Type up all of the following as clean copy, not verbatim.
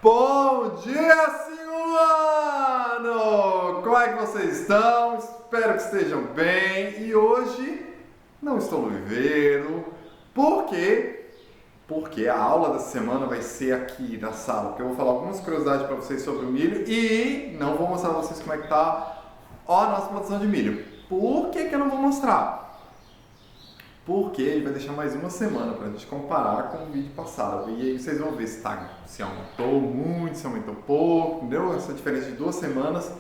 Bom dia, Simulano! Como é que vocês estão? Espero que estejam bem. E hoje não estou no viveiro. Por quê? Porque a aula da semana vai ser aqui na sala, porque eu vou falar algumas curiosidades para vocês sobre o milho e não vou mostrar para vocês como é que tá a nossa produção de milho. Por que eu não vou mostrar? Porque ele vai deixar mais uma semana para a gente comparar com o vídeo passado. E aí vocês vão ver se aumentou muito, se aumentou pouco, entendeu? Essa diferença de 2 semanas vai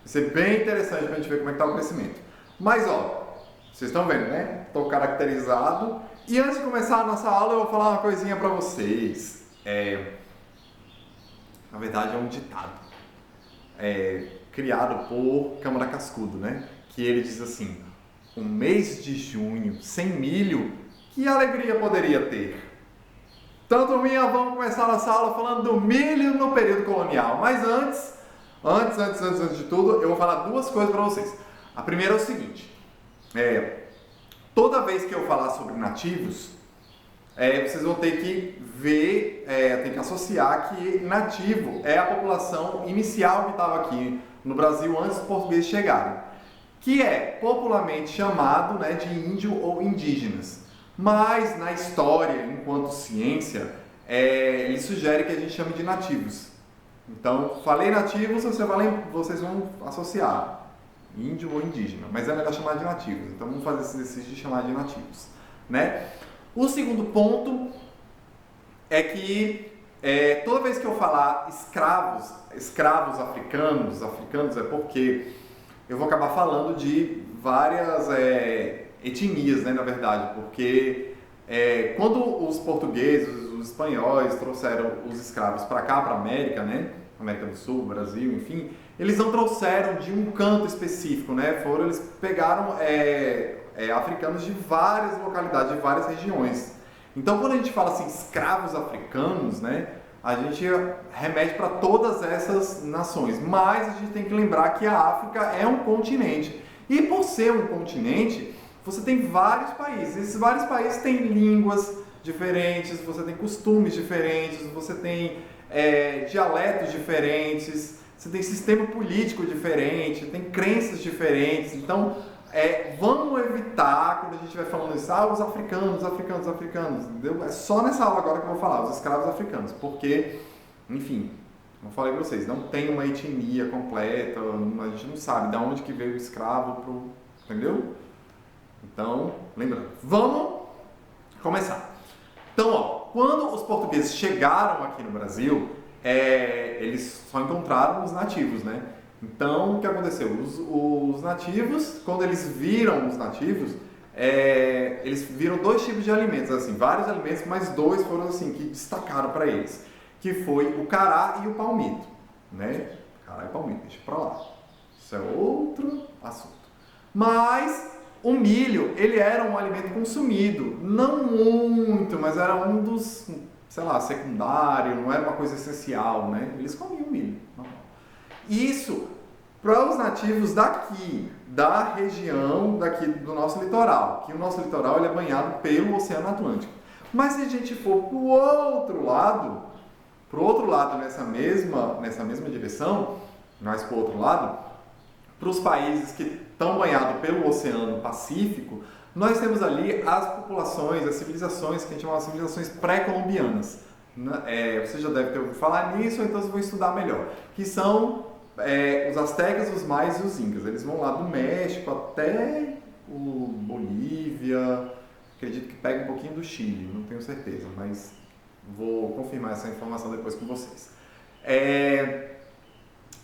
ser bem interessante para a gente ver como é que está o crescimento. Mas ó, vocês estão vendo, né? Estou caracterizado. E antes de começar a nossa aula, eu vou falar uma coisinha para vocês. Na verdade é um ditado. Criado por Câmara Cascudo, né? Que ele diz assim: um mês de junho sem milho, que alegria poderia ter? Então, turminha, vamos começar nossa aula falando do milho no período colonial. Mas antes de tudo, eu vou falar 2 coisas para vocês. A primeira é o seguinte: toda vez que eu falar sobre nativos, vocês vão ter que ver, tem que associar que nativo é a população inicial que estava aqui no Brasil antes dos portugueses chegarem, que é popularmente chamado, né, de índio ou indígenas. Mas na história, enquanto ciência, ele sugere que a gente chame de nativos. Então, falei nativos, vocês vão associar índio ou indígena, mas é melhor chamar de nativos. Então vamos fazer esse exercício de chamar de nativos, né? O segundo ponto é que toda vez que eu falar escravos africanos é porque eu vou acabar falando de várias etnias, né, na verdade, porque quando os portugueses, os espanhóis trouxeram os escravos para cá, para a América, né, América do Sul, Brasil, enfim, eles não trouxeram de um canto específico, né, eles pegaram africanos de várias localidades, de várias regiões. Então, quando a gente fala assim, escravos africanos, né, a gente remete para todas essas nações, mas a gente tem que lembrar que a África é um continente. E por ser um continente, você tem vários países. Esses vários países têm línguas diferentes, você tem costumes diferentes, você tem dialetos diferentes, você tem sistema político diferente, tem crenças diferentes. Então, vamos evitar, quando a gente vai falando isso, os africanos, entendeu? É só nessa aula agora que eu vou falar, os escravos africanos, porque, enfim, como eu falei para vocês, não tem uma etnia completa, a gente não sabe de onde que veio o escravo, entendeu? Então, lembrando, vamos começar. Então, ó, quando os portugueses chegaram aqui no Brasil, eles só encontraram os nativos, né? Então, o que aconteceu? Os nativos, quando eles viram os nativos, eles viram 2 tipos de alimentos, assim, vários alimentos, mas 2 foram assim, que destacaram para eles, que foi o cará e o palmito, né? Cará e palmito, deixa pra lá. Isso é outro assunto. Mas o milho, ele era um alimento consumido, não muito, mas era um dos, sei lá, secundário, não era uma coisa essencial, né? Eles comiam milho, normal. Isso para os nativos daqui, da região daqui do nosso litoral, que o nosso litoral ele é banhado pelo Oceano Atlântico. Mas se a gente for para o outro lado nessa mesma direção, mais para o outro lado, para os países que estão banhados pelo Oceano Pacífico, nós temos ali as populações, as civilizações que a gente chama de civilizações pré-colombianas. Você já deve ter ouvido falar nisso, então vocês vão estudar melhor, que são os astecas, os maias e os incas. Eles vão lá do México até o Bolívia, acredito que pega um pouquinho do Chile, não tenho certeza, mas vou confirmar essa informação depois com vocês.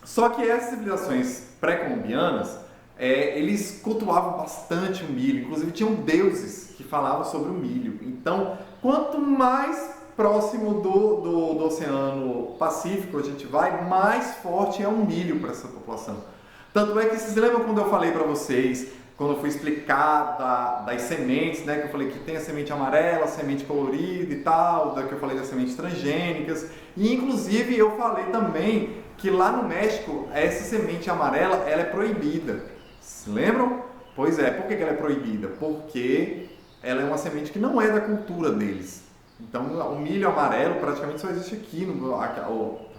Só que essas civilizações pré-colombianas, eles cultuavam bastante o milho, inclusive tinham deuses que falavam sobre o milho. Então, quanto mais próximo do Oceano Pacífico a gente vai, mais forte é o milho para essa população. Tanto é que vocês lembram quando eu falei para vocês, quando eu fui explicar das sementes, né, que eu falei que tem a semente amarela, a semente colorida e tal, que eu falei das sementes transgênicas, e inclusive eu falei também que lá no México essa semente amarela ela é proibida. Se lembram? Pois é, por que ela é proibida? Porque ela é uma semente que não é da cultura deles. Então, o milho amarelo praticamente só existe aqui,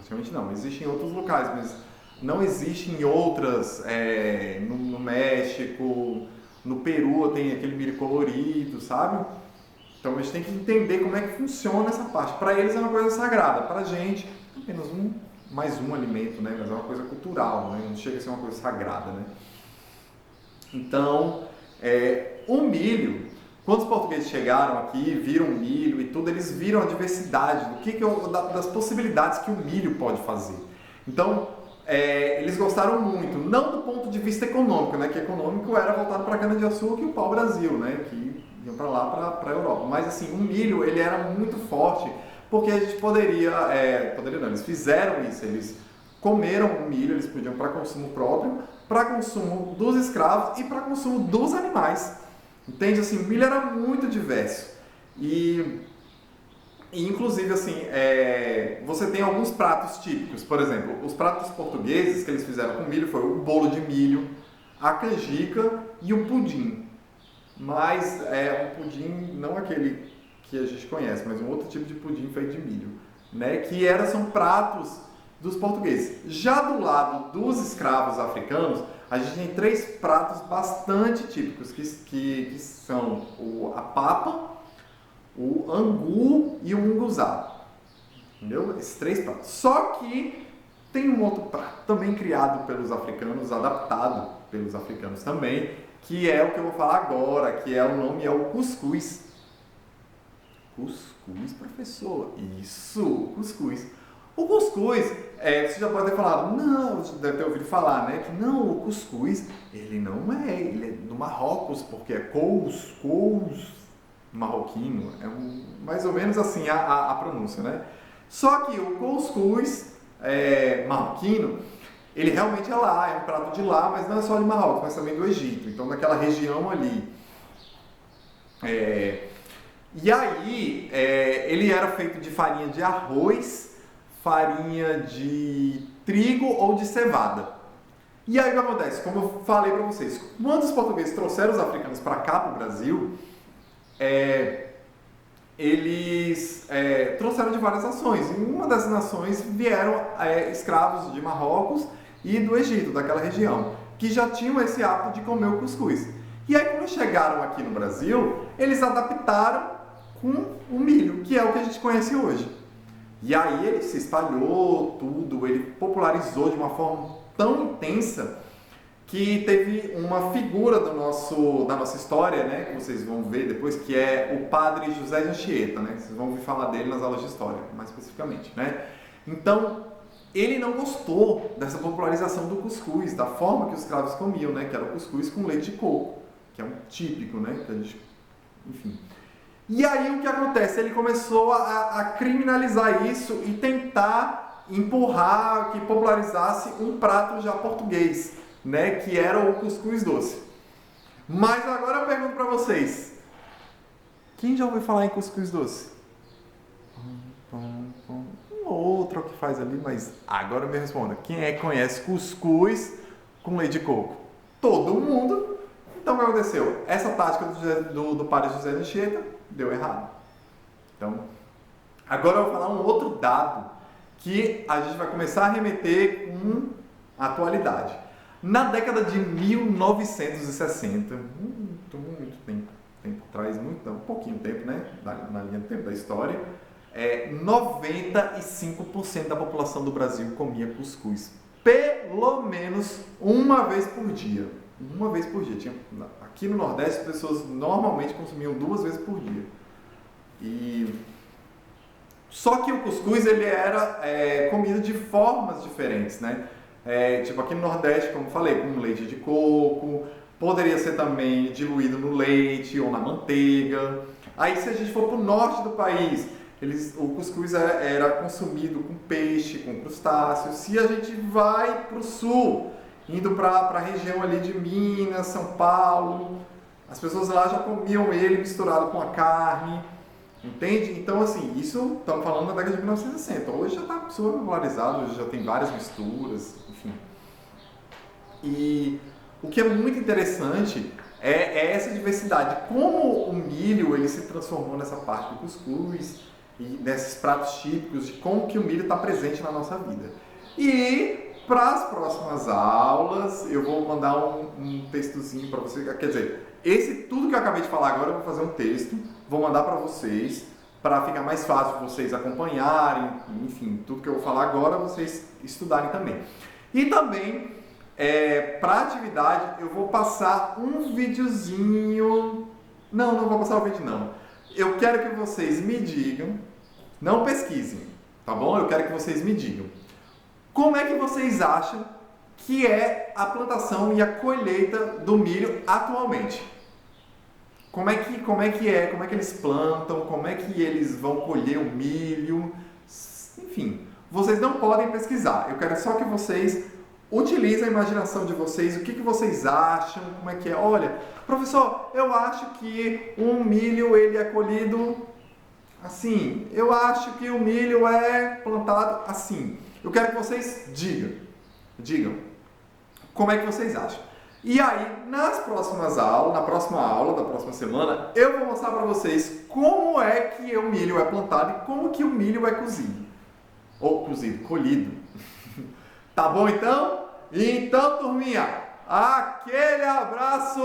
praticamente não, existe em outros locais, mas não existe em outras, no México, no Peru tem aquele milho colorido, sabe? Então a gente tem que entender como é que funciona essa parte. Para eles é uma coisa sagrada, para a gente apenas mais um alimento, né? Mas é uma coisa cultural, né? Não chega a ser uma coisa sagrada, né? Então, o milho, quando os portugueses chegaram aqui, viram o milho e tudo, eles viram a diversidade, das possibilidades que o milho pode fazer. Então, eles gostaram muito, não do ponto de vista econômico, né? Que econômico era voltado para a cana-de-açúcar e o pau-brasil, né? Que iam para lá, para a Europa. Mas assim, o milho, ele era muito forte, porque a gente poderia não, eles fizeram isso, eles comeram o milho, eles podiam para consumo próprio, para consumo dos escravos e para consumo dos animais. Entende? Assim, o milho era muito diverso. E inclusive, assim, você tem alguns pratos típicos. Por exemplo, os pratos portugueses que eles fizeram com milho foi o bolo de milho, a canjica e o pudim. Mas um pudim, não aquele que a gente conhece, mas um outro tipo de pudim feito de milho, né? Que são pratos dos portugueses. Já do lado dos escravos africanos, a gente tem 3 pratos bastante típicos, que são a papa, o angu e o munguzá. Entendeu? Esses 3 pratos. Só que tem um outro prato também criado pelos africanos, adaptado pelos africanos também, que é o que eu vou falar agora, que o nome é o cuscuz. Cuscuz, professor? Isso, cuscuz. O cuscuz, você já pode ter falado, não, você deve ter ouvido falar, né? Que não, o cuscuz, ele não ele é do Marrocos, porque é cous marroquino, mais ou menos assim a pronúncia, né? Só que o cuscuz marroquino, ele realmente é lá, é um prato de lá, mas não é só de Marrocos, mas também do Egito, então daquela região ali. E aí, ele era feito de farinha de arroz, farinha de trigo ou de cevada. E aí o que acontece? Como eu falei para vocês, quando os portugueses trouxeram os africanos para cá, para o Brasil, eles trouxeram de várias nações. Em uma das nações vieram escravos de Marrocos e do Egito, daquela região, que já tinham esse hábito de comer o cuscuz. E aí quando chegaram aqui no Brasil, eles adaptaram com o milho, que é o que a gente conhece hoje. E aí ele se espalhou tudo, ele popularizou de uma forma tão intensa que teve uma figura da nossa história, né, que vocês vão ver depois, que é o padre José de Anchieta, né, vocês vão ouvir falar dele nas aulas de história, mais especificamente, né. Então, ele não gostou dessa popularização do cuscuz, da forma que os escravos comiam, né, que era o cuscuz com leite de coco, que é um típico, né, que a gente, enfim. E aí o que acontece? Ele começou a criminalizar isso e tentar empurrar, que popularizasse um prato já português, né? Que era o cuscuz doce. Mas agora eu pergunto para vocês, quem já ouviu falar em cuscuz doce? Um outro que faz ali, mas agora me responda, quem é que conhece cuscuz com leite de coco? Todo mundo. Então o que aconteceu? Essa tática do padre José de Anchieta deu errado. Então, agora eu vou falar um outro dado que a gente vai começar a remeter com a atualidade. Na década de 1960, muito tempo atrás, um pouquinho tempo, né? Na linha do tempo da história, 95% da população do Brasil comia cuscuz. Pelo menos uma vez por dia. Uma vez por dia. Aqui no Nordeste, as pessoas normalmente consumiam 2 vezes por dia. Só que o cuscuz ele era comido de formas diferentes, né? Tipo aqui no Nordeste, como falei, com leite de coco, poderia ser também diluído no leite ou na manteiga. Aí se a gente for para o norte do país, o cuscuz era consumido com peixe, com crustáceos. Se a gente vai para o sul, indo para a região ali de Minas, São Paulo, as pessoas lá já comiam ele misturado com a carne, entende? Então assim, isso estamos falando da década de 1960, hoje já está super popularizado, hoje já tem várias misturas, enfim. E o que é muito interessante é essa diversidade, como o milho ele se transformou nessa parte do cuscuz e nesses pratos típicos de como que o milho está presente na nossa vida. E para as próximas aulas eu vou mandar um textozinho para você, quer dizer, tudo que eu acabei de falar agora eu vou fazer um texto, vou mandar para vocês, para ficar mais fácil vocês acompanharem, enfim, tudo que eu vou falar agora vocês estudarem também. E também, para a atividade, eu vou passar um videozinho. Não vou passar o vídeo não. Eu quero que vocês me digam, não pesquisem, tá bom? Eu quero que vocês me digam como é que vocês acham que é a plantação e a colheita do milho atualmente. Como é que eles plantam, como é que eles vão colher o milho, enfim, vocês não podem pesquisar. Eu quero só que vocês utilizem a imaginação de vocês, o que vocês acham, como é que é. Olha, professor, eu acho que um milho ele é colhido assim, eu acho que o milho é plantado assim. Eu quero que vocês digam como é que vocês acham. E aí, na próxima aula da próxima semana, eu vou mostrar para vocês como é que o milho é plantado e como que o milho é cozido. Ou cozido, colhido. Tá bom então? Então, turminha, aquele abraço!